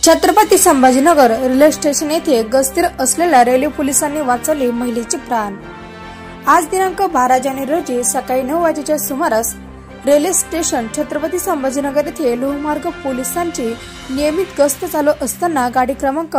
Chhatrapati Sambhajinagar railway station येथे गस्तीवर असलेल्या रेल्वे पोलिसांनी वाचवले महिलेचे प्राण। आज दिनांक 12 जानेवारी रोजी सकाळी 9 वाजेच्या सुमारास रेल्वे स्टेशन छत्रपती संभाजीनगर येथे लोहमार्ग पोलिसांची नियमित गस्त चालू असताना गाडी क्रमांक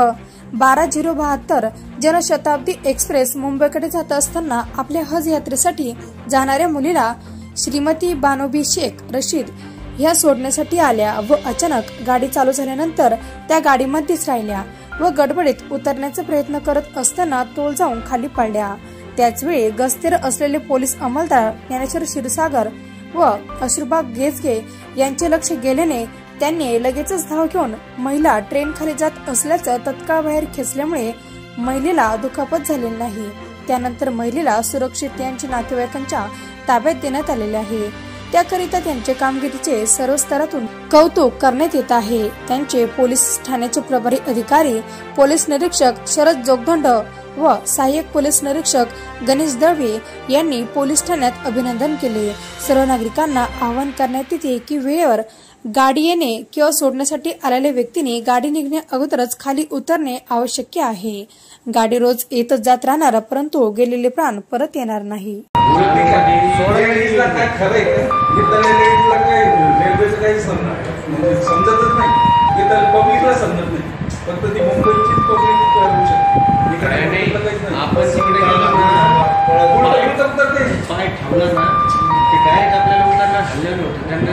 12072 जनशताब्दी एक्सप्रेस मुंबईकडे जात असताना आपल्या हज यात्रेसाठी जाणाऱ्या मुलीला श्रीमती बानोबी शेख रशीद ह्या सोडण्यासाठी आल्या व अचानक गाडी चालू झाल्यानंतर त्या गाडीमध्येच राहिल्या व गडबडीत उतरण्याचा प्रयत्न करत असताना तोल जाऊन खाली पडल्या। त्याचवेळी गस्तीवर असलेले पोलीस अंमलदार ज्ञानेश्वर क्षीरसागर व अश्रुभाग गेजगे यांचे लक्ष गेल्याने त्यांनी लगेचच धाव घेऊन महिला ट्रेन खाली जात असल्याचं तत्काळ बाहेर खेचल्यामुळे महिलेला दुखापत झालेली नाही। त्यानंतर महिलेला सुरक्षित यांच्या नातेवाईकांच्या ताब्यात देण्यात आलेले आहे। त्याकरिता त्यांच्या कामगिरीचे सर्व स्तरातून कौतुक करण्यात येत आहे। त्यांचे पोलीस ठाण्याचे प्रभारी अधिकारी पोलीस निरीक्षक शरद जोगदंड व सहाय्यक पोलीस निरीक्षक गणेश दळवी यांनी पोलीस ठाण्यात अभिनंदन केले। सर्व नागरिकांना आवाहन करण्यात येते की वेळेवर गाडी येणे किंवा सोडण्यासाठी आलेल्या व्यक्तीने गाडी निघण्या अगोदरच खाली उतरणे आवश्यक आहे। गाडी रोज येतच जात राहणार, परंतु गेलेले प्राण परत येणार नाही। समजतच नाही, पब्लिकला समजत नाही, फक्त ती मुंबईची पब्लिक करू शकते। आपण तिकडे गेलो ना, पाय ठेवला ना, ते डायरेक्ट आपल्याला उतरला हल्ल्यानं होतं त्यांना।